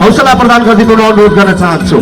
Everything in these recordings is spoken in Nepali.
हौसला प्रदान गरिदिनु अनुरोध गर्न चाहन्छु।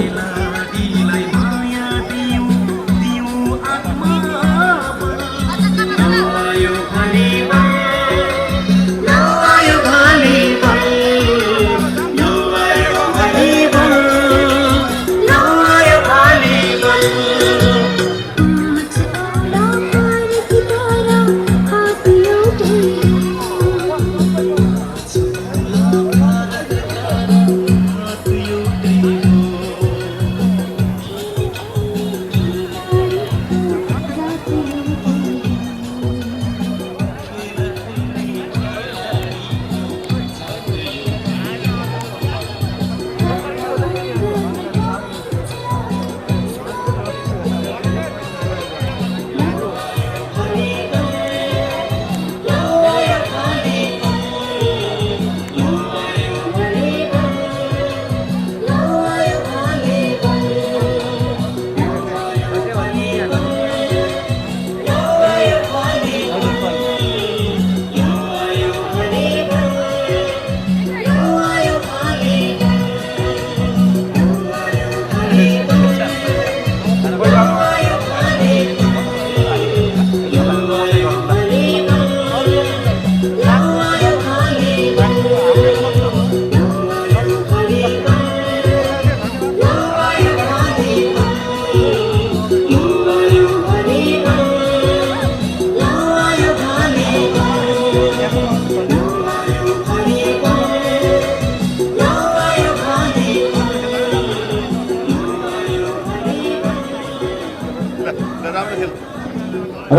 र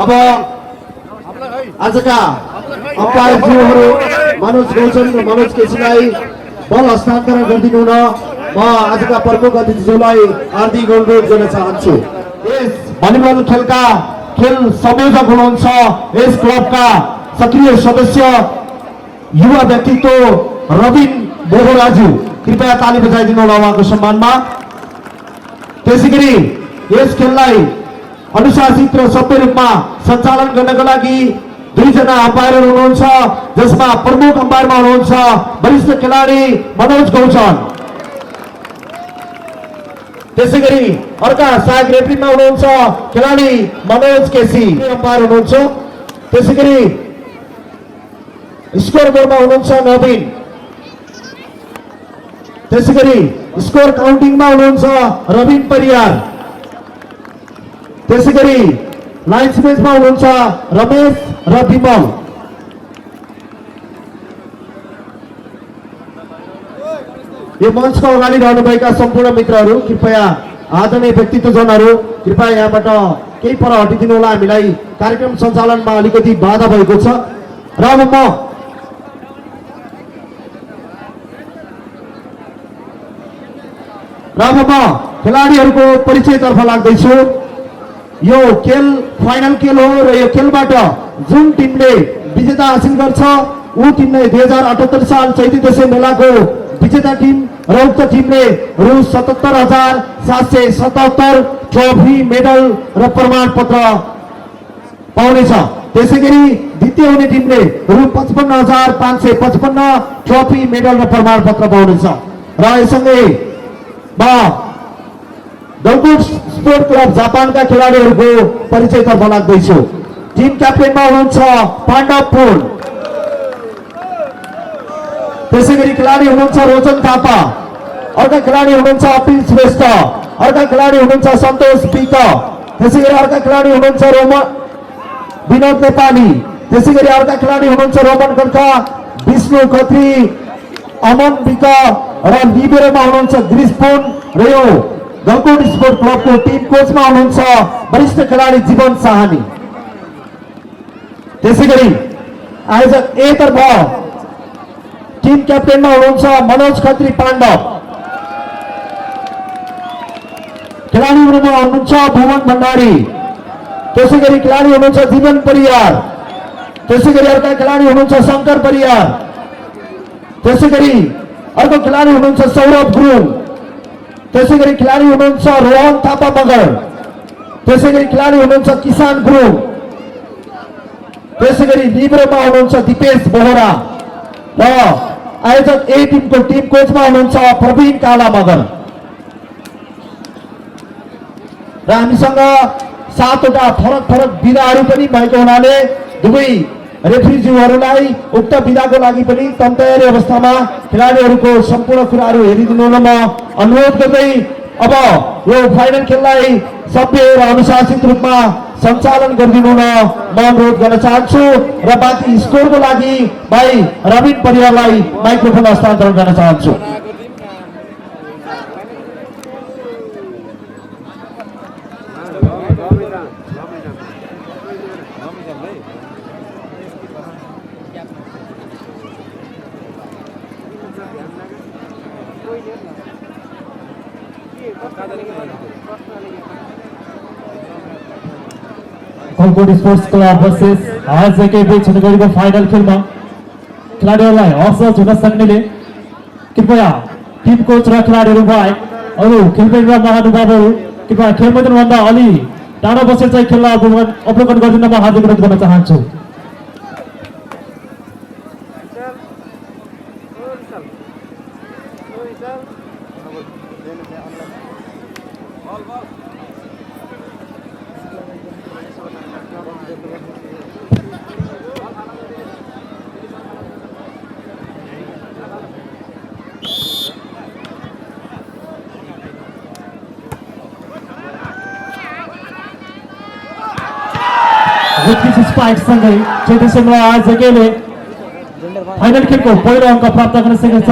अब आजका अम्पायरज्यूहरू मनोज गौचन र मनोज केसीलाई बल हस्तान्तरण गरिदिनु हुन म आजका प्रमुख अतिथिज्यूलाई हार्दिक अनुरोध गर्न चाहन्छु। यस भलिबल खेलका खेल संयोजक हुनुहुन्छ यस क्लबका सक्रिय सदस्य युवा व्यक्तित्व रबिन बोहराज्यू, कृपया ताली बजाइदिनु होला उहाँको सम्मानमा। त्यसैगरी यस खेललाई अनुशासित र सभ्य रूपमा सञ्चालन गर्नका लागि दुईजना अम्पायरहरू हुनुहुन्छ, जसमा प्रमुख अम्पायरमा हुनुहुन्छ वरिष्ठ खेलाडी मनोज गौचन। त्यसैगरी अर्का सहायक रेफ्रीमा हुनुहुन्छ खेलाडी मनोज केसी अम्पायर हुनुहुन्छ। त्यसैगरी स्कोर बोर्डमा हुनुहुन्छ नवीन। त्यसैगरी स्कोर काउन्टिङमा हुनुहुन्छ रविन परियार। त्यसैगरी लाइन स्पेसमा हुनुहुन्छ रमेश र विमल। यो मञ्चको अगाडि रहनुभएका सम्पूर्ण मित्रहरू, कृपया आदरणीय व्यक्तित्वजनहरू, कृपया यहाँबाट केही पर हटिदिनु होला, हामीलाई कार्यक्रम सञ्चालनमा अलिकति बाधा भएको छ। र अब म खेलाडीहरूको परिचयतर्फ लाग्दैछु। यो खेल फाइनल खेल हो र यो खेलबाट जुन टिमले विजेता हासिल गर्छ ऊ टिमले 2078 साल चैती दशैं मेलाको विजेता टिम र उक्त टिमले रु 77,777 ट्रफी, मेडल र प्रमाण पत्र पाउनेछ। त्यसैगरी द्वितीय हुने टिमले रु 55,555 ट्रफी, मेडल र प्रमाण पत्र पाउनेछ। र यससँगै म गौकुट स्पोर्ट क्लब जापानका खेलाडीहरूको परिचयतर्फ लाग्दैछु। टिम क्याप्टेनमा हुनुहुन्छ पाण्डव पुन। त्यसैगरी खेलाडी हुनुहुन्छ रोजन थापा। अर्का खेलाडी हुनुहुन्छ अपिल श्रेष्ठ। अर्का खेलाडी हुनुहुन्छ सन्तोष पिक। त्यसैगरी अर्का खेलाडी हुनुहुन्छ विनोद नेपाली। त्यसैगरी अर्का खेलाडी हुनुहुन्छ रोमन खड्का, विष्णु खत्री, अमन विक र लिबेरोमा हुनुहुन्छ गिरीश पुन। र यो गौकुट स्पोर्ट क्लबको टिम कोचमा हुनुहुन्छ वरिष्ठ खेलाडी जीवन साहनी। त्यसैगरी आयोजक ए तर्फ टिम क्याप्टेनमा हुनुहुन्छ मनोज खत्री पाण्डव। खेलाडीहरूमा हुनुहुन्छ भुवन भण्डारी। त्यसैगरी खेलाडी हुनुहुन्छ जीवन परियार। त्यसैगरी अर्का खेलाडी हुनुहुन्छ शङ्कर परियार। त्यसैगरी अर्को खेलाडी हुनुहुन्छ सौरभ गुरुङ। त्यसैगरी खेलाडी हुनुहुन्छ रोहन थापा मगर। त्यसैगरी खेलाडी हुनुहुन्छ किसान गुरुङ। त्यसैगरी लिब्रोमा हुनुहुन्छ दिपेश बोहरा र आयोजक ए टिमको टिम कोचमा हुनुहुन्छ प्रवीण काला मगर र हामीसँग 7 वटा फरक फरक विधाहरू पनि भएको हुनाले दुवै रेफ्रीज्यूहरूलाई उक्त विधाको लागि पनि तम तयारी अवस्थामा खेलाडीहरूको सम्पूर्ण कुराहरू हेरिदिनु हुन म अनुरोध गर्दै अब यो फाइनल खेललाई सभ्य र अनुशासित रूपमा सञ्चालन गरिदिनु हुन म अनुरोध गर्न चाहन्छु र बाँकी स्कोरको लागि भाइ रविन परियारलाई माइक्रोफोन हस्तान्तरण गर्न चाहन्छु। कलकोट स्पोर्ट्स क्लब वर्सेस आजकै बीच हुने गरेको फाइनल खेलमा खेलाडीहरूलाई असहज हुन सक्नेले कृपया टिम कोच र खेलाडीहरू बाहेक अरू खेलप्रेमी महानुभावहरू कृपया खेल मैदानभन्दा अलि टाढा बसेर चाहिँ खेललाई अवलोकन गरिदिन म हार्दिक अनुरोध गर्न चाहन्छु। स्पाइक सँगै चेतेश्वरमा आजकेले फाइनल खेलको पहिलो अङ्क प्राप्त गर्न सकेको छ।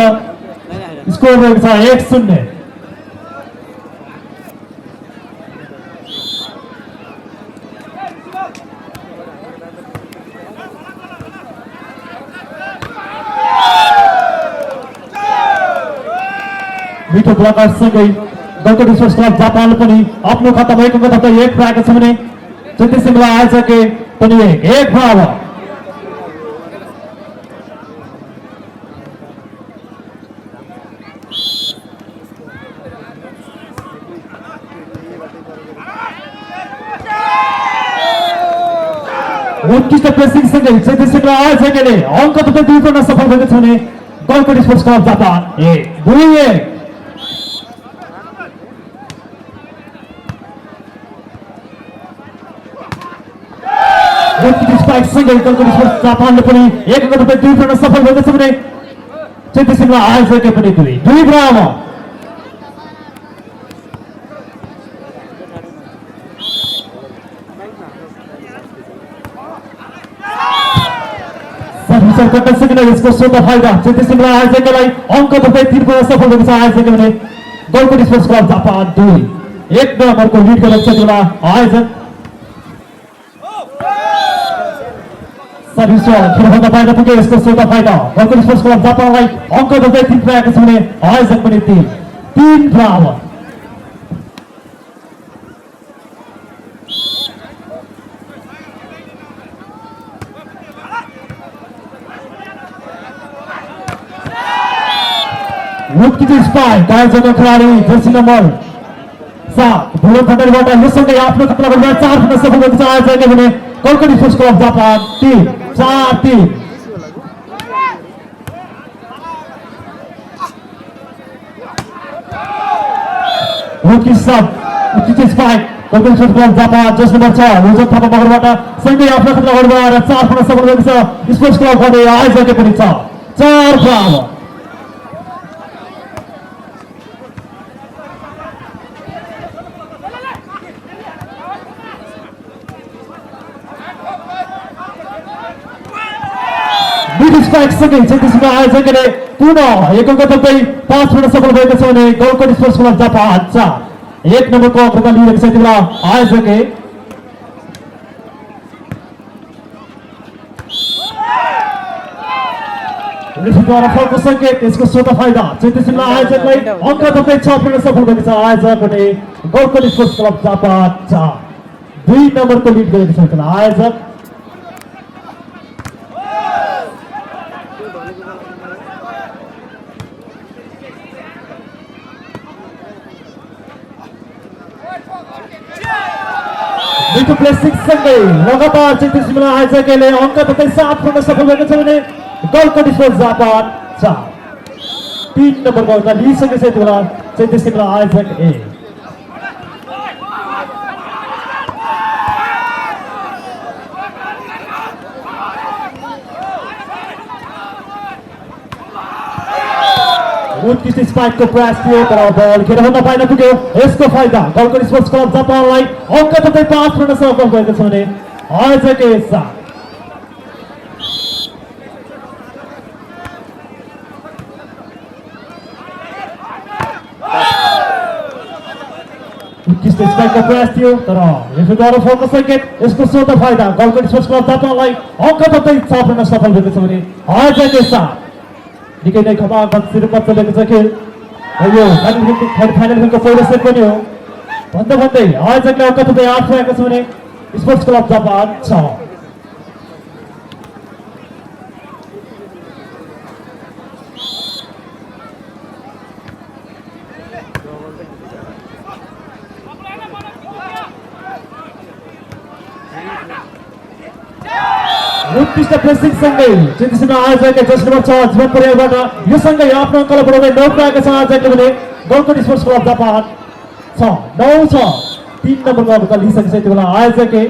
स्कोर रहेको छ 1-0। मिठो ब्लकर सँगै कलकोट स्पोर्ट्स क्लब जापानले पनि आफ्नो खातामा एक अङ्क थप्दै 1 पाएको छ भने चेतेश्वरलाई आजके पनि 1 बराबर। उत्कृष्ट प्रेसिङ सँगै चेतेश्वरलाई आजकेले अङ्क थप्दै 2 गर्न सफल भएको छ भने Kalkot sports club Japan 2-1। Spike सँगै कलकोट स्पोर्ट्स जापानले पनि 1 अङ्क थप्दै 2 गर्न सफल भएको छ भने चेतेश्वरलाई आजके पनि 2 बराबर। यसको स्वतः फाइदा चेतेश्वरलाई आजकेलाई अङ्क थप्दै 3 गर्न सफल भएको छ। आजके भने कलकोट स्पोर्ट्स क्लब जापान 2-1 नम्बरको लिड गरेको छ बेला आयोजक सर्भिस खेलभन्दा बाहिर पुगे। यसको स्वतः फाइदा कलकोट स्पोर्ट्स क्लब जापानलाई अङ्क थप्दै 3 पाएको छ भने आयोजक पनि 3 बराबर। स्पाइक आयोजक खेलाडी जर्सी नम्बर 7 भुवन भण्डारीबाट योसँगै आफ्नो खतरा गरेर 4 गर्न सफल भएको छ। आयोजकले भने Kalkot sports club Japan 4-3। Spike Kalkot sports club Japan jersey number 6 Rojan Thapa मगरबाट सँगै आफ्नो खतरा गरेर 4 गर्न सफल भएको छ। स्पोर्ट्स क्लब भने आयोजकले पनि 4 बराबर। स्पाइक सँगै चेतेश्वरमा आयोजकले पुनः 1 अङ्क थप्दै 5 गर्न सफल भएको छ भने कलकोट स्पोर्ट्स क्लब जापान 4-1 नम्बरको अङ्कमा लिएको छ। त्यतिबेला आयोजकले रेफ्रीद्वारा फलको सङ्केत। यसको स्वतः फाइदा चेतेश्वरमा आयोजकलाई अङ्क थप्दै 6 गर्न सफल भएको छ। आयोजक भने कलकोट स्पोर्ट्स क्लब जापान 4-2 नम्बरको लिड गरेको छ। त्यतिबेला आयोजक मिठो प्लेसिङ सँगै लगातार चेतेश्वरमा आयोजकले अङ्क थप्दै 7 गर्न सफल भएको छ भने कलकोट स्पोर्ट्स जापान 4 3 नम्बरको अवस्था लिइसकेको छ यति बेला चाहिँ त्यसै बेला आयोजक ए उत्कृष्ट स्पाइकको प्रयास थियो तर बल खेर हुन पाइन पुग्यो यसको फाइदा गलकुट स्पोर्ट्स क्लब जापानलाई अङ्क थप्दै 5 गर्न सफल भएको छ भने आयोजक ए साथ उत्कृष्ट स्पाइकको प्रयास थियो तर रेफ्रीद्वारा फोकस सङ्केत यसको स्वतः फाइदा गलकुट स्पोर्ट्स क्लब जापानलाई अङ्क थप्दै 6 गर्न सफल भएको छ भने आयोजक ए साथ निकै नै खमागत रूपमा चलेको छ खेल यो फाइनल खेलको पहिलो सेट पनि हो भन्दा भन्दै आयोजकले अङ्क थप्दै 8 भएको छ भने स्पोर्ट्स क्लब जापान 6 उत्कृष्ट प्रेसिङ सँगै चिन्तिसिन आयोजकले जस नम्बर 6 जीवन परिवारबाट यो सँगै आफ्नो अङ्कलाई बढाउँदै 9 पाएका छ आयोजकले भने गलकुट स्पोर्ट्स क्लब जापान 9-6 3 नम्बरको अङ्क लिइसकेको छ यति बेला आयोजकले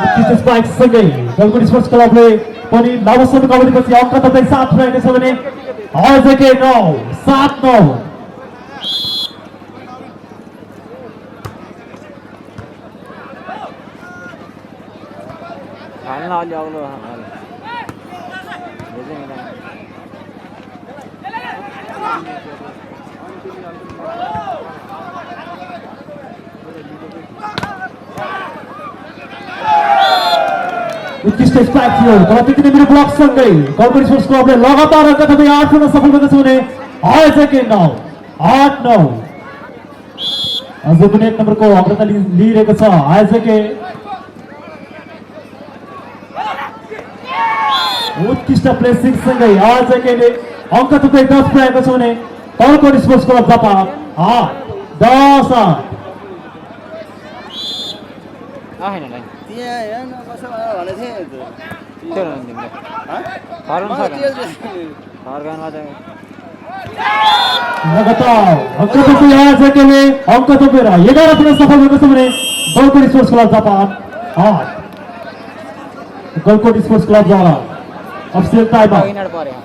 उत्कृष्ट स्पाइक सँगै गलकुट स्पोर्ट्स क्लबले पनि लामो समयको अवधिपछि अङ्क थप्दै 7 रहेको छ भने आयोजकले 9-7-9 हाल्न अलि अग्लो हाल उत्कृष्ट स्पाइक थियो तर त्यति नै मेरो ब्लक सँगै गलकुट स्पोर्ट्स क्लबले लगातार अङ्क थप्दै 8 गर्न सफल भएको छ भने आयोजकले 9-8-9 अझै पनि 1 नम्बरको अग्रता लिइरहेको छ आयोजकले उत्कृष्ट प्लेसिङ सँगै आयोजकले अङ्क थप्दै 10 पुर्याएको छ भने गलकुट स्पोर्ट्स क्लब जापान 8-10-8 आएन लाइन त्यहाँ हेर्न कसो भने थिएँ त्यो तिमीले फर्काउनु सक्दैन फर्काउनु चाहिँ लगातार अङ्क थप्दै आयोजकले अङ्क थपेर 11 पुर्याउन सफल भएको छ भने Galkut sports club Japan 8 Galkut sports क्लबद्वारा अफिसियल टाइम आउट विनर पर्यो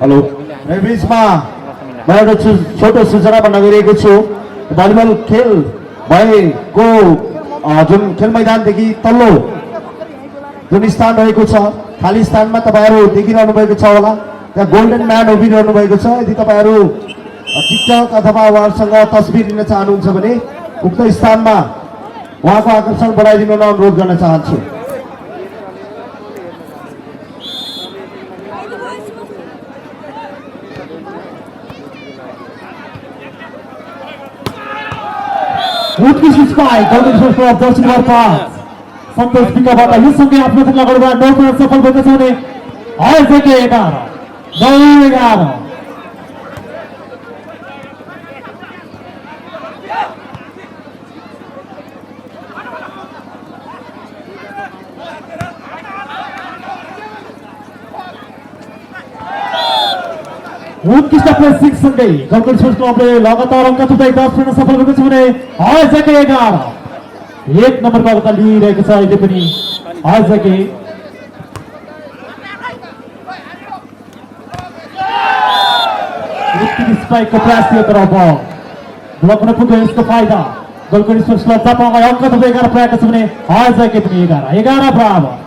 हेलो यो बिचमा म एउटा छोटो सूचना भन्न गइरहेको छु भलिबल खेल भएको जुन खेल मैदानदेखि तल्लो जुन स्थान रहेको छ खाली स्थानमा तपाईँहरू देखिरहनु भएको छ होला त्यहाँ गोल्डन म्यान उभिरहनु भएको छ यदि तपाईँहरू टिकटक अथवा उहाँहरूसँग तस्बिर लिन चाहनुहुन्छ भने उक्त स्थानमा उहाँको आकर्षण बढाइदिन अनुरोध गर्न चाहन्छु उत्कृष्ट spike Galkot sports club Jersey number 5 सन्तोष विकाबाट यो सँगै आफ्नो खेल अगाडि बढाएर 9 पुर्याउन सफल भएको छ भने आयोजकले 11 उत्कृष्ट प्लेसिङ सँगै गलकुट स्पोर्ट्स क्लबले लगातार अङ्क थप्दै 10 पुर्याउन सफल भएको छ भने आयोजकले 11 1 नम्बरको अवस्था लिइरहेको छ अहिले पनि आयोजकले उत्कृष्ट स्पाइकको प्रयास थियो तर ब्लक हुन पुग्यो यसको फाइदा गलकुट स्पोर्ट्स क्लब जापानलाई अङ्क थप्दै 11 पुर्याएको छ भने आयोजकले पनि 11 बराबर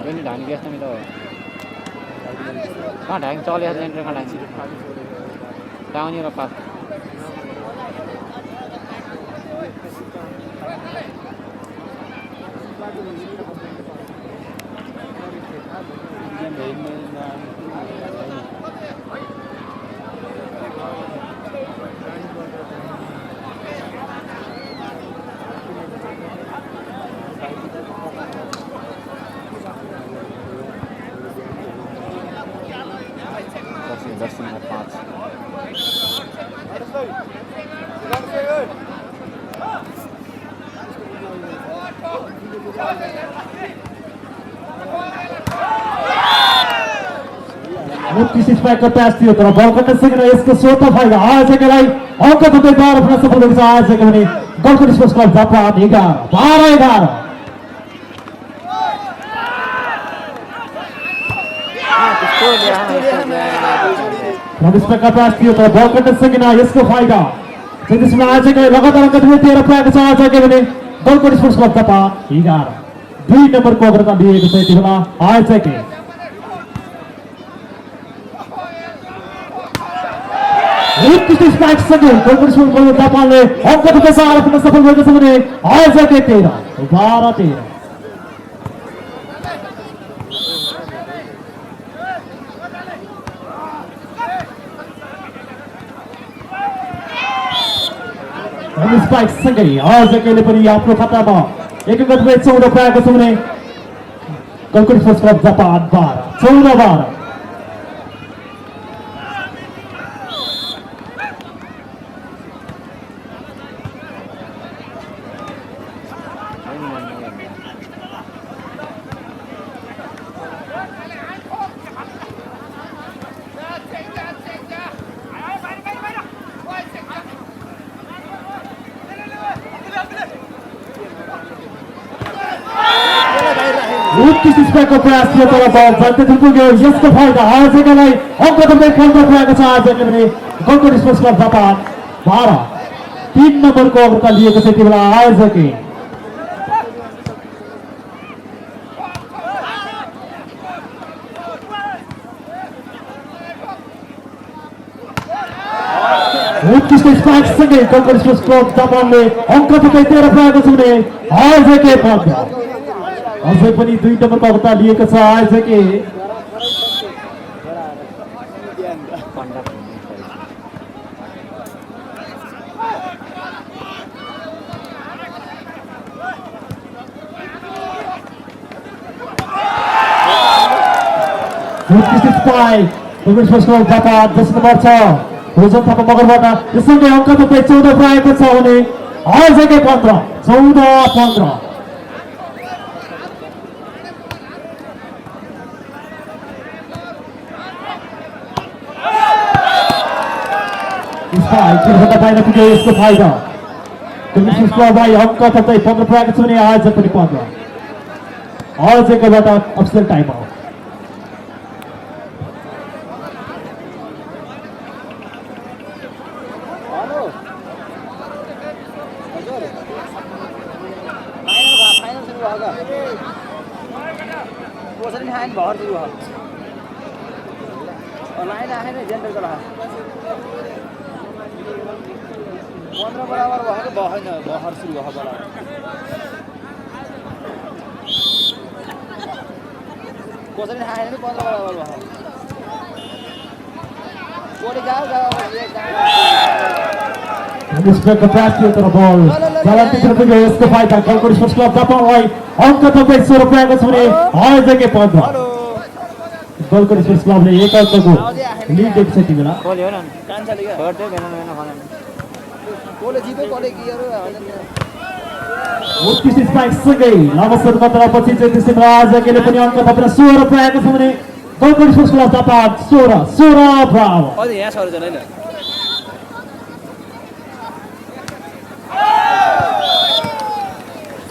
पनि ढानी व्यस्त मिलो कहाँ ढाङ चले सेन्टर कहाँ ढाङ डाउनी र पास दर्शनमा 5 मुक्ति स्पाइकको प्यास थियो तर बल कट्न सकेन यसको स्वत फाइदा आजलाई अङ्क थुप्रै 12 पुनः सफल भएको छ आजको भने गोल्ड स्पोर्ट्स क्लब जापान 11 स्पाइकको प्यास थियो तर बल कट्न सकेन यसको फाइदा त्यसमा आजको लगातार अङ्क थुप्रै 13 पुऱ्याएको छ आजको भने गोल्ड स्पोर्ट्स क्लब जापान 11 2 नम्बरको अग्रता लिएको छ यति बेला आजको उत्कृष्ट स्पाइक सँगै गोल्ड स्पोर्ट्स क्लब जापानले अङ्क थुप्रै 4 पुनः सफल भएको छ भने आजको 13 स्पाइक सँगै आजकैले पनि आफ्नो खातामा एकगत 14 पुऱ्याएको छ भने गोल्ड स्पोर्ट्स क्लब जापान 14 उत्कृष्ट स्पाइकको प्रयास थियो तर बल जति पुग्यो यसको फाइदा आजकलाई अङ्क थुप्रै 15 पुऱ्याएको छ आजको भने गोल्ड स्पोर्ट्स क्लब जापान 12 3 नम्बरको अग्रता लिएको छ यति बेला आजकै उत्कृष्ट स्पाइक सँगै गोल्ड स्पोर्ट्स क्लब जापानले अङ्क थुप्रै 13 पुऱ्याएको छ भने आजकै 15 अझै पनि 2 नम्बरको अग्रता लिएको छ आजकै उत्कृष्ट spike gold sports club Japan 10 number छ भोजन थापा मगरबाट त्यससँगै अङ्क थुप्रै 14 पुऱ्याएको छ भने आजकै 15 स्पाइक बाहिर पुग्यो यसको फाइदा गोल्ड स्पोर्ट्स क्लबलाई अङ्क थुप्रै 15 पुऱ्याएको छ भने आज पनि 15 आजकैबाट अफिसियल टाइम आउट बराबर भएको बहैन बहर सुरु भयो बराबर कसरी खाएन नि 15 बराबर भयो कोडी गाउ स्पाइकको प्रयास थियो तर बल जलातिर पुग्यो यसको फाइदा गोल्ड स्पोर्ट्स क्लब जापानलाई अङ्क थुप्रै 16 पुऱ्याएको छ भने आजकै 15 गोल्ड स्पोर्ट्स क्लबले एक अङ्कको लिड दिएको छ यति बेला कोले हो न कान्छाले के छोड्दै बेन खाना कोले जित्यो कोले गियर उत्कृष्ट स्पाइक सँगै लामो सदकतरापछि चाहिँ त्यसैमा आजकैले पनि अङ्क थपेर 16 पुऱ्याएको छ भने gold sports club Japan 16 Bravo अझ यहाँ छ छैन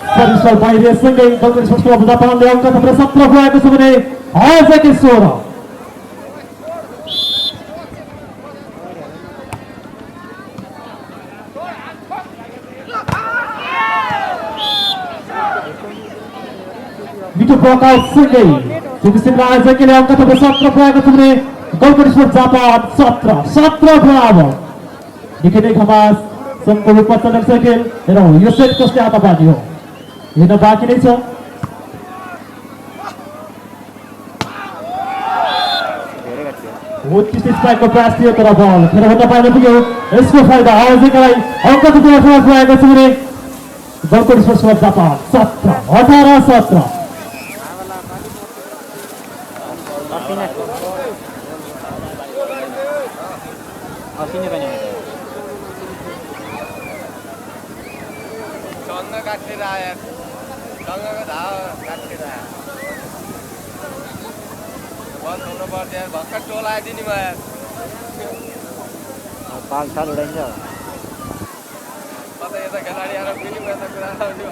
परिसर बाहिर सँगै गोल्ड स्पोर्ट्स क्लब जापानले अङ्क थपेर 17 पुऱ्याएको छ भने आजकै 16 मिठो ब्लकआउट सँगै त्यसैमा आजकैले अङ्क थपेर 17 पुऱ्याएको छ भने गोल्ड स्पोर्ट्स जापान 17 ब्राभो निकै नै खमास सम्पूर्ण रूपमा चलन सकेल हेरौँ यो सेट कसले हात पार्ने हो हेर्न बाँकी नै छ उत्कृष्ट स्पाइकको प्रयास थियो तर बल खेलभन्दा बाहिर पुग्यो यसको फाइदा आजैलाई अङ्क दुईवटा खेल पुऱ्याएको छ भने गलकोट स्पोर्ट्स क्लब जापान 17-18-17 असिने पनि सँग काटेर आयो सँगको धाव काटेर आयो बन्द हुनु पर्थ्यो भर्खर टोल आइदियो नि म पाल साल उडाइन्छ कतै यता खेलाडी आएर फेरि म यता कुरा आउँथ्यो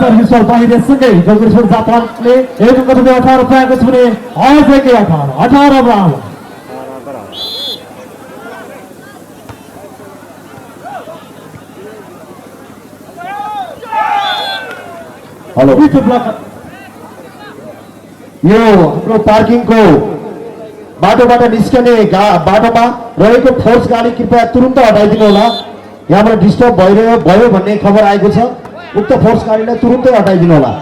सर्भिस बल बाहिर सँगै गलकोट स्पोर्ट्स जापानले एक अङ्क 18 पुऱ्याएको छ भने अझैकै 18 बराबर हेलो विथ ब्लक यो हाम्रो पार्किङको बाटोबाट निस्कने बाटोमा रहेको फोर्स गाडी कृपया तुरुन्त हटाइदिनु होला यहाँबाट डिस्टर्ब भयो भन्ने खबर आएको छ उक्त फोर्स गाडीलाई तुरुन्तै हटाइदिनु होला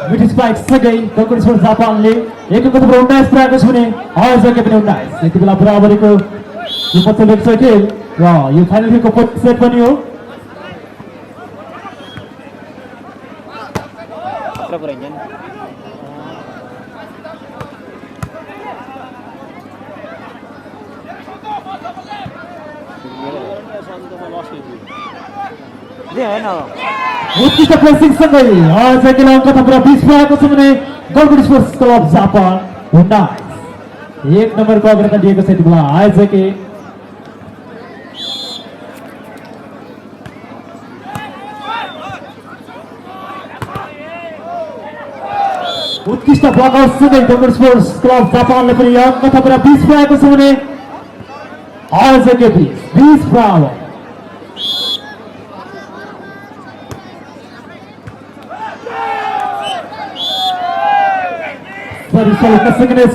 ब्रिटिस बाइक सँगै गलकोट स्पोर्ट्स जापानले एक अङ्क 19 पुऱ्याएको छ भने अझैकै पनि 19 यति बेला बराबरीको यो पछिल्लो खेल र यो फाइनल खेलको सेट पनि हो पुऱ्याइन्छ नि होइन उत्कृष्ट प्लेसिङ सँगै अझैकै अङ्क 20 पुऱ्याएको छ भने गलकोट स्पोर्ट्स क्लब जापान 19 एक नम्बरको अग्रता दिएको छ यति बेला अझैकै उत्कृष्ट ब्लकआउट सँगै गलकोट स्पोर्ट्स क्लब जापानले पनि अङ्क 20 पुऱ्याएको छ भने अझैकै 20 बराबर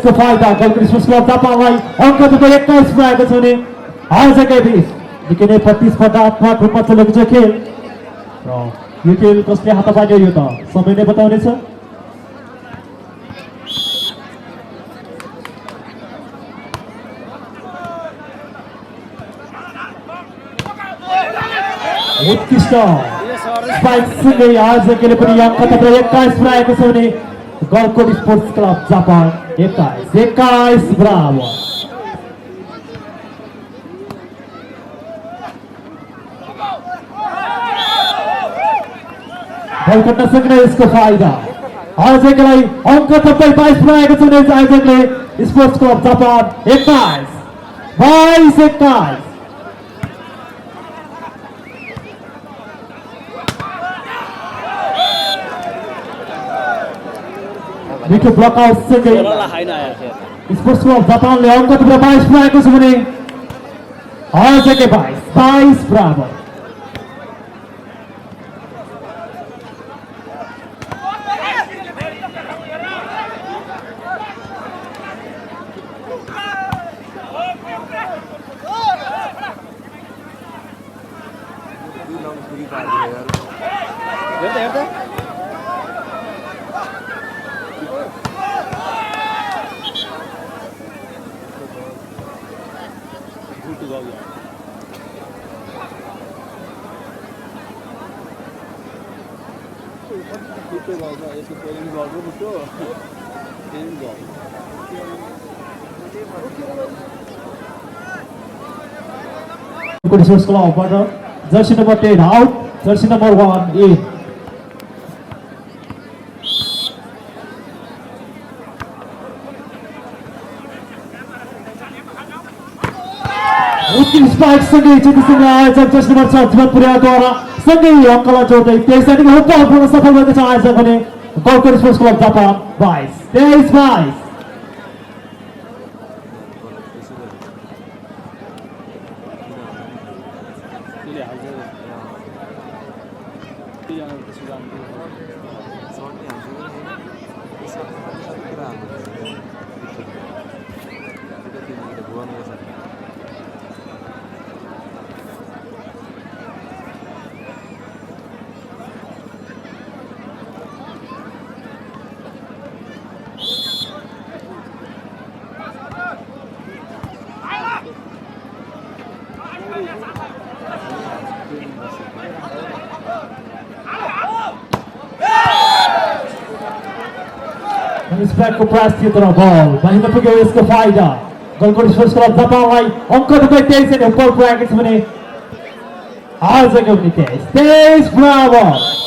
को फाइदा गलकोट स्पोर्ट्स क्लब जापानलाई अङ्क 21 पुऱ्याएको छ भने अझैकै 20 निकै नै प्रतिस्पर्धात्मक रूपमा चलेको छ खेल र यो खेल कसले हात पार्यो यो त समय नै बताउनेछ उत्कृष्ट स्पाइक सँगै अझैकै पनि अङ्क 21 पुऱ्याएको छ भने गलकोट स्पोर्ट्स क्लब जापान 21 बराबर बल सक्ने यसको फाइदा अझैकै अङ्क 22 पुऱ्याएको छ भने अझैकै स्पोर्ट्स क्लब जापान 21 मिठो ब्लकआउट सँगै स्पोर्ट्स क्लब जापानले अङ्क 22 पुऱ्याएको छ भने अझैकै 22 बराबर हेर्दा गलकोट स्पोर्ट्स क्लबबाट Jersey number 10 out jersey number 1 in spike सँगै जितिसँग आयोजक जर्सी नम्बर 6 जीवन पुर्याद्वारा सँगै अङ्कलाई जोड्दै 23 को हुक्का पुर्न सफल भएको छ आयोजक भने गलकोट स्पोर्ट्स क्लब जापान 23 स्प्याकको प्रयास थियो तर बल बाहिर पुग्यो यसको फाइदा गोलकोट स्पोर्ट्स क्लब जापानलाई अङ्क तपाईँ 23 अनि उपर पुऱ्याएको छ भने आजको पनि 23 बराबर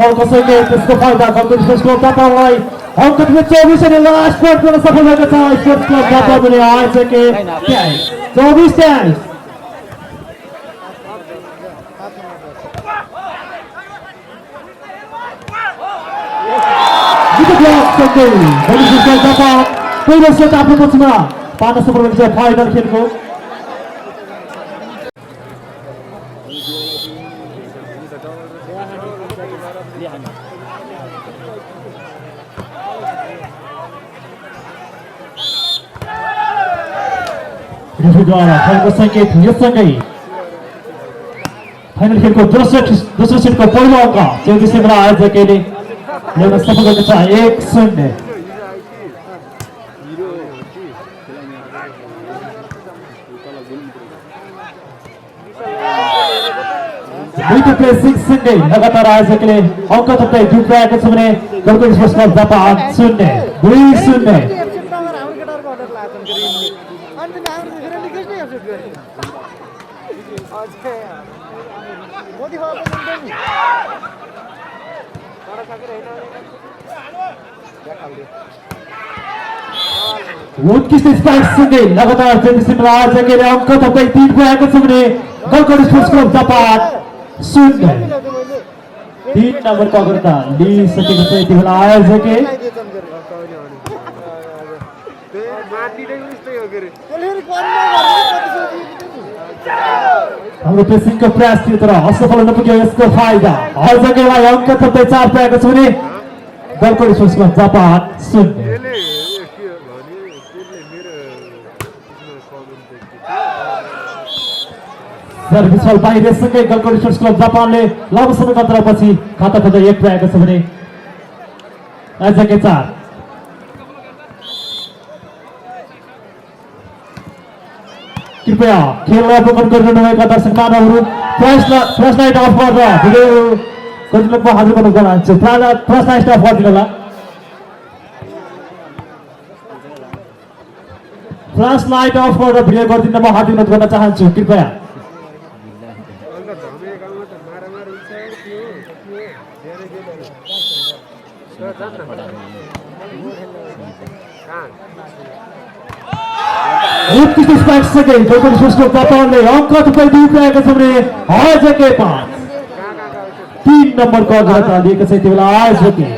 फर्कसँगै त्यसको फाइदा गोलकोट स्पोर्ट्स क्लब जापानलाई अङ्क तपाईँ 24 अनि लास्ट पोइन्ट गर्न सफल भएको छ स्पोर्ट्स क्लब जापान पनि आजको 24-23 पहिलो सेट आफ्नो पक्षमा पार्न सफल भएको छ फाइनल खेलको रेफ्रीद्वारा खेलको सङ्केत यससँगै फाइनल खेलको दोस्रो सेटको पहिलो अङ्क 24 मा आयोजकले ल्याउन सफल भएको छ 1-0 दुईटो प्लेसिङ सँगै लगातार आयोजकले अङ्क थप्दै दुखाएको छ भने गोलकोट स्पोर्ट्स क्लब जापान 0-2-0 उत्कृष्ट स्पाइक सँगै लगातार 24 मा आयोजकले अङ्क थप्दै 3 पुऱ्याएको छ भने गोलकोट स्पोर्ट्स क्लब जापान 0 3 नम्बरको अग्रता लिइसकेको छ यति बेला आयोजकले हाम्रो प्रेसिङको प्रयास थियो तर असफल हुन पुग्यो यसको फाइदा आयोजकलाई अङ्क थप्दै 4 पुऱ्याएको छ भने Golkot sports club Japan 0 service ball बाहिरसँगै गोलकोट स्पोर्ट्स क्लब जापानले लामो समयपछि खाता खोज्दै 1 पुऱ्याएको छ भने आजकै 4 कृपया खेललाई अवलोकन गरिरहनुभएका दर्शक महानुभावहरू फ्ल्यास लाइट अफ गरेर भिडियो कन्ट्रोलमा हाजिर गर्नु चाहन्छु फ्ल्यास लाइट अफ गरिदिनु होला फ्ल्यास लाइट अफ गरेर भिडियो गरिदिन म हार्दिक अनुरोध गर्न चाहन्छु कृपया उत्कृष्ट स्पाइक सँगै गोलकोट स्पोर्ट्स क्लब जापानले अङ्क थप्दै 2 पुऱ्याएको छ भने आयोजकले 3 नम्बरको अग्रता लिएको छ यति बेला आयोजकले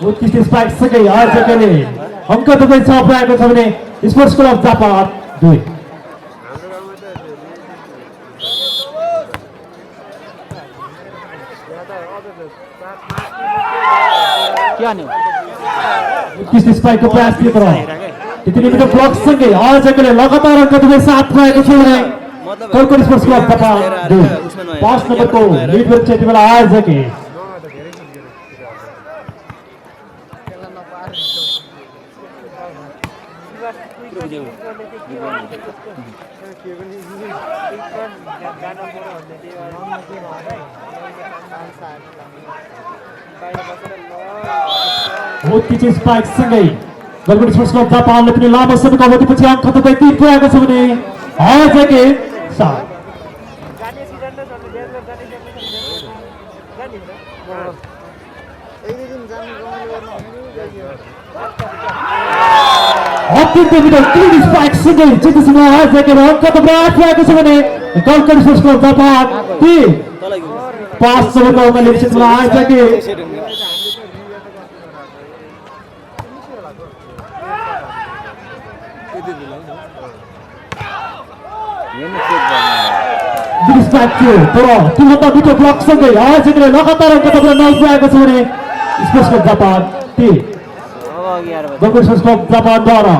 उत्कृष्ट स्पाइक सँगै आयोजकले अङ्क थप्दै 6 पुऱ्याएको छ भने स्पोर्ट्स क्लब जापान 2 उत्कृष्ट स्पाइकको प्रयास थियो तर त्यति नै मिठो ब्लक सँगै आयोजकले लगातार अङ्क थप्दै 7 पुऱ्याएको छ भने गोलकोट स्पोर्ट्स क्लब जापान 2 5 नम्बरको लिड भएको छ यति बेला आयोजकले उत्कृष्ट स्पाइक सँगै गोलकोट स्पोर्ट्स क्लब जापानले पनि लामो समयको अवधिपछि अङ्क थप्दै 3 पुऱ्याएको छ भने आयोजकले 7 अत्यन्त मिठो क्लिन स्पाइक सँगै जितेसम्म आयोजकले अङ्क थप्दै 8 पुऱ्याएको छ भने गोलकोट स्पोर्ट्स क्लब जापान 3 5 नम्बरको अङ्क लिएको छ आयोजकले तर त्योभन्दा मिठो ब्लक सँगै आयोजकले लगातार अङ्क थप्दै 9 पुऱ्याएको छ भने sports club Japan 3 Golkot sports club जापानद्वारा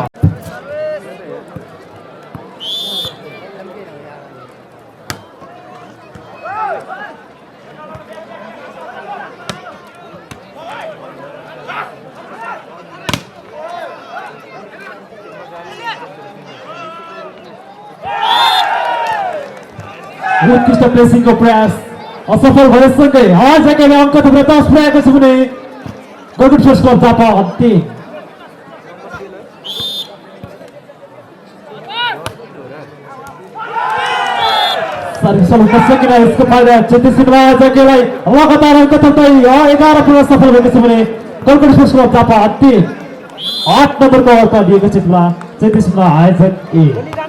उत्कृष्ट प्लेसिङको प्रयास असफल भएसँगै आजकै अङ्क थुप्रै 10 पुर्याएको छ भने गोल्डन स्पोर्ट्स क्लब जापान 3 सर्भिसल उपसकेर यसको फाइदा चेतेसिङलाई आजकैलाई लगातार अङ्क थप्दै 11 पुरा सफल भएको छ भने गोल्डन स्पोर्ट्स क्लब जापान 3 8 नम्बरको अङ्क दिएको क्षेत्रमा चेतेसिङलाई आयोजक ए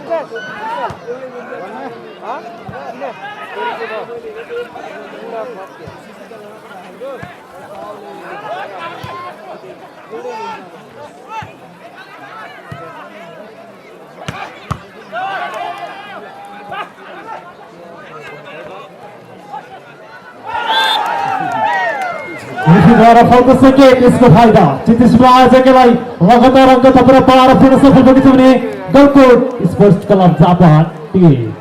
द्वारा फोकस सकेट इसको फाइदा चित्तिसमा आजकैलाई लगातार अङ्क थपेर 12 पुरा सफल भएको छ भने Galkot sports club Japan team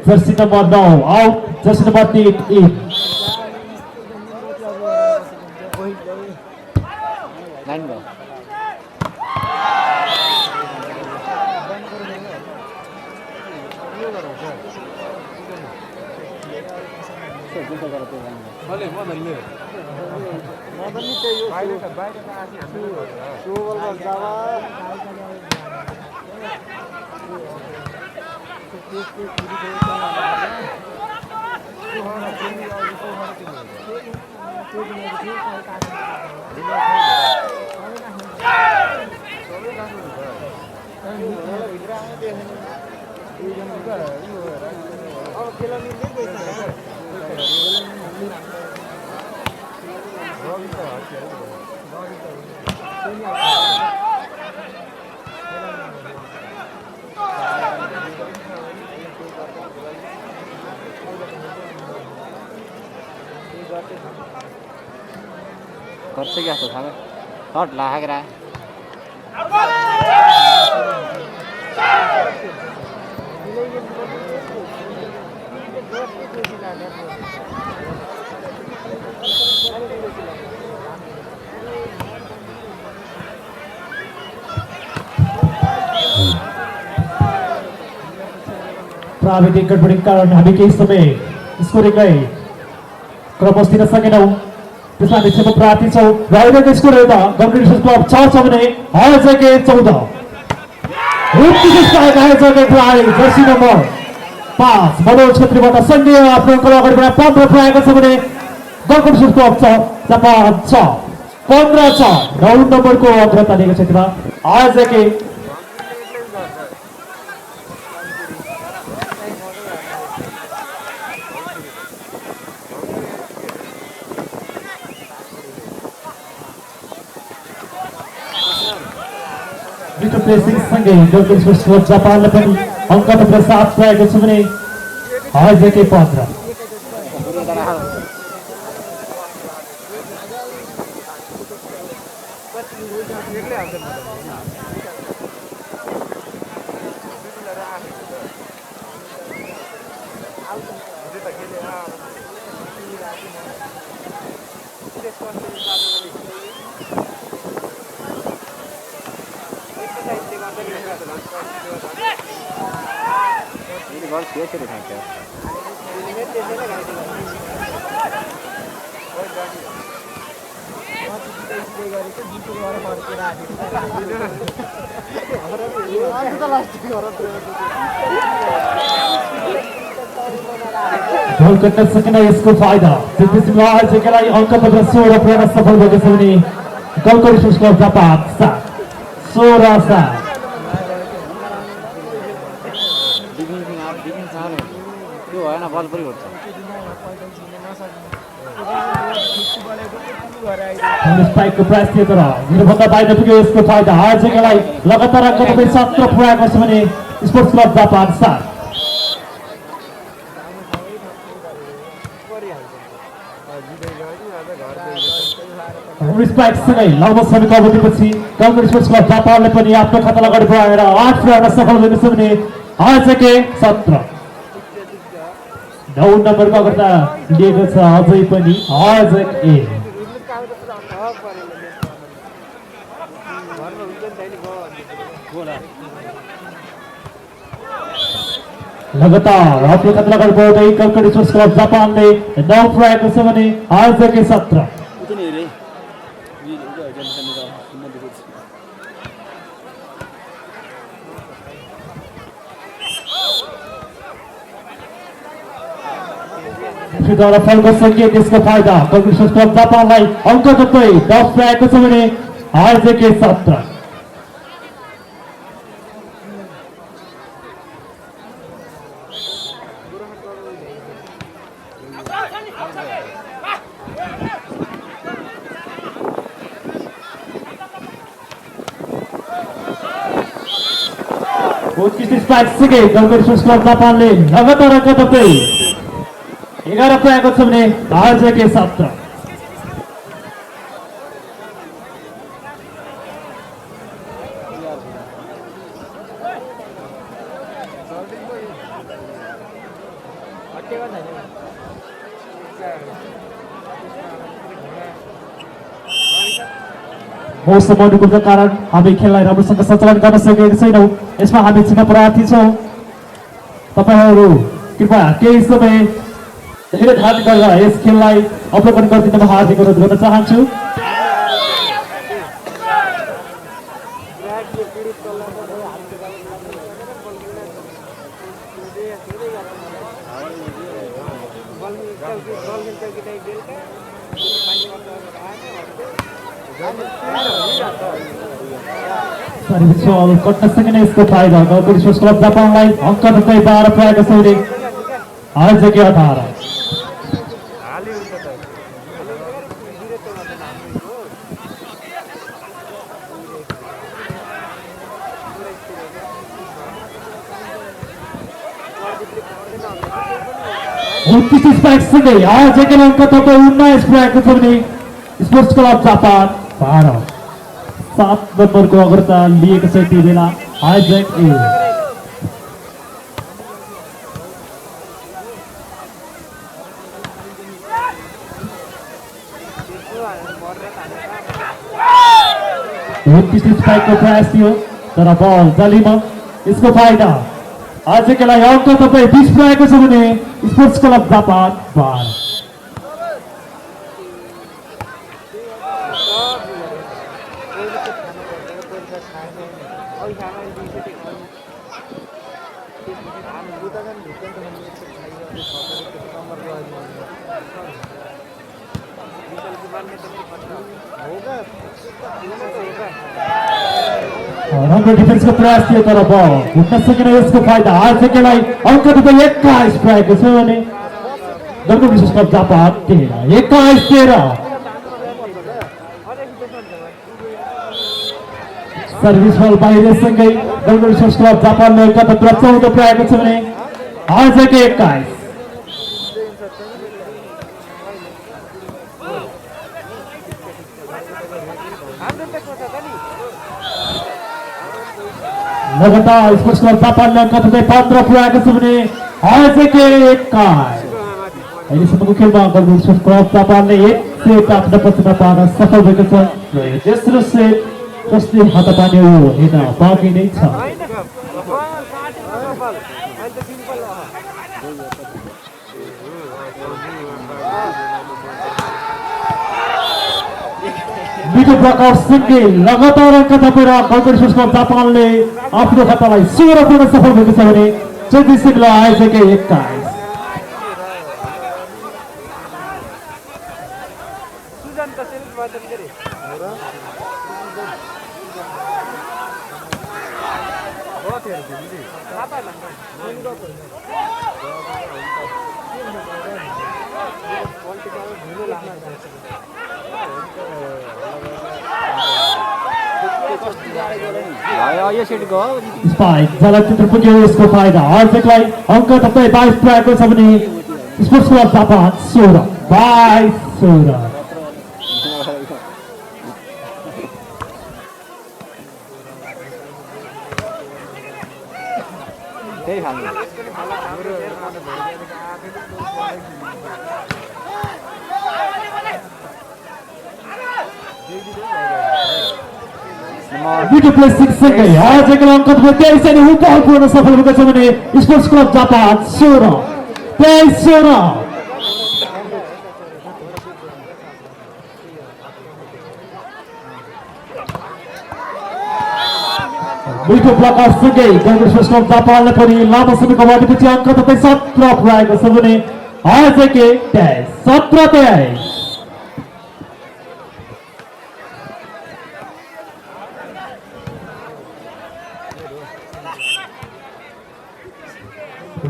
jersey number 9 out jersey number 3 in line भयो भले मदनले मदनले चाहिँ यो बाहिर त आसी हाम्रो सोबल जावा गर्छ क्या जस्तो थाहा हट लागेर प्राविधिक गडबडीका कारण हामी केही समय स्कोरिङलाई क्रमश दिन सकेनौँ त्यसमा हामी क्षमा प्रार्थी छौँ र अहिलेको स्कोर एउटा गलकुट स्पोर्ट्स क्लब 4 छ भने आयोजक 14 आयोजक जर्सी नम्बर 5 मनोज छेत्रीबाट सङ्घीय आफ्नो अङ्क अगाडि बढाएर 15 पुऱ्याएको छ भने गलकुट स्पोर्ट्स क्लब जापान 6 15 छ 9 नम्बरको अग्रता लिएको क्षेत्रमा आयोजक प्लेसिङ सँगै गलकुट स्पोर्ट्स क्लब जापानले पनि अङ्क नम्बर 7 पुऱ्याएको छ भने आयोजक 15 गोल गर्न सकेन यसको फाइदा त्यसमा आयोजकलाई अङ्क नम्बर 16 पुऱ्याउन सफल भएको छ भने गलकुट स्पोर्ट्स क्लब जापान 16 त्यो भएन बल पनि उठ्छ स्ट्राइकको प्रयास थियो तर हिरोभन्दा बाहिर पुग्यो यसको फाइदा आयोजकलाई लगातार अङ्क नम्बर 17 पुऱ्याएको छ भने स्पोर्ट्स क्लब जापान 7 स्ट्राइकसँगै लामो समयको अवधिपछि गलकुट स्पोर्ट्स क्लब जापानले पनि आफ्नो खातालाई अगाडि बढाएर 8 पुऱ्याउन सफल भएको छ भने आयोजक 17 9 नम्बरको अग्रता लिएको छ अझै पनि आयोजक घरमा हुन्छ नि त नि लगातार आफ्नो खतरा गर्दै कलकत्ता स्पोर्ट्स क्लब जापानले 9 पुर्याएको छ भने आजकै सत्र द्वारा फलको सङ्केत यसको फाइदा कलकत्ता स्पोर्ट्स क्लब जापानलाई अङ्क जस्तै 10 पुर्याएको छ भने आजकै सत्र सँगै कलकत्ता स्पोर्ट्स क्लब जापानले लगातार अङ्क जस्तै 11 पुर्याएको छ भने आजकै सत्र मौसम अनुकूलका कारण हामी खेललाई राम्रोसँग सञ्चालन गर्न सकेका छैनौँ यसमा हामी चिन्न प्रार्थी छौँ तपाईहरू कृपया केही समय धेरै ध्यान गरेर यस खेललाई अवलोकन गरिदिन म हार्दिक अनुरोध गर्न चाहन्छु कट्नसँगै नै यसको फाइदा कलकत्ता स्पोर्ट्स क्लब जापानलाई अङ्क जस्तै 12 पुर्याएको छ भने आजकै 18 29 स्पाइक सँगै आजकै अङ्क तपाईँ 19 पुर्याएको छ भने स्पोर्ट्स क्लब जापान 12 7 नम्बरको अग्रता लिएको छ यति बेला आइजेक ए स्पाइकको प्रयास थियो तर बल जलीमा यसको फाइदा आजकै लागि अङ्क तपाईँ 20 पुर्याएको छ भने स्पोर्ट्स क्लब जापान 12 राम्रो डिफेन्सको प्रयास थियो तर बल उठ्न सकेन यसको फाइदा आजकैलाई अङ्क तपाईँ 21 पुर्याएको छ भने Kolkata sports club Japan 21-13 service ball बाहिरसँगै कलकत्ता स्पोर्ट्स क्लब जापानले अङ्क 14 पुर्याएको छ भने आजकै 21 लगातार स्पोर्ट्स क्लब जापानले अङ्क 15 पुर्याएको छ भने आजकै 21 अहिलेसम्मको खेलमा कलकत्ता स्पोर्ट्स क्लब जापानले 1 सेट आफ्नो पक्षमा पार्न सफल भएको छ र यो तेस्रो सेट कसले हात पार्ने हो हेर्न बाँकी नै छ मिडल ब्लकआउट सँगै लगातार अङ्क थपेर कलकत्ता स्पोर्ट्स क्लब जापानले आफ्नो खातालाई 16 पुर्याउन सफल भएको छ भने 24 सेटलाई आजकै 21 स्पाइक जलचित्र पुग्यो यसको फाइदा आजकलाई अङ्क तपाईँ 22 पुर्याएको छ भने sports club Japan 16-22 wicket play 6 सँगै आजको अङ्क 23 अनि उपहार पूर्ण सफल भएको छ भने स्पोर्ट्स क्लब जापान 16 23-16 मिठो ब्लकर सँगै कांग्रेस स्पोर्ट्स क्लब जापानले पनि लामो समयको अवधिपछि अङ्क 17 पुर्याएको छ भने आजकै 17-23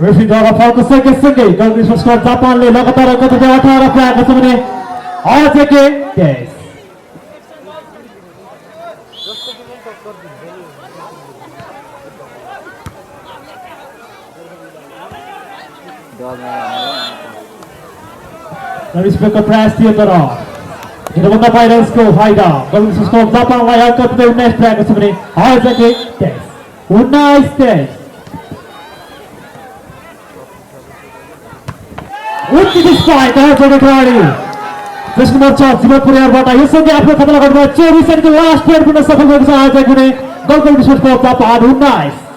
रेफ्रीद्वारा फलको सँगै कांग्रेस स्पोर्ट्स क्लब जापानले लगातार अङ्क 18 पुर्याएको छ भने आजकै 23 नविस्पेको प्रयास थियो तर हिरोभन्दा फाइनल्सको फाइदा कांग्रेस स्पोर्ट्स क्लब जापानलाई अङ्क 19 पुर्याएको छ भने आजकै 19-23 उत्कृष्ट स्ट्राइक आजको खेलाडी जसको नम्बर 4 जीवन परिवारबाट यससँगै आफ्नो खाता लगाउनु 24 रनको लास्ट पॉइन्ट पुनः सफल भएको छ आजको कुनै कांग्रेस स्पोर्ट्स क्लब जापान 19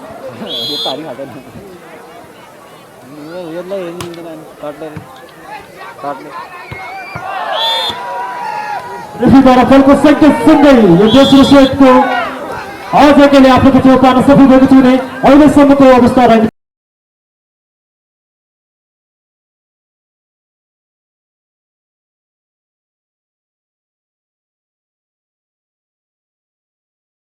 रेफ्रीद्वारा फलको सँगै यो दोस्रो सेटको आजकैले आफ्नो क्षेत्रमा पार्न सफल भएको छ भने अहिलेसम्मको अवस्था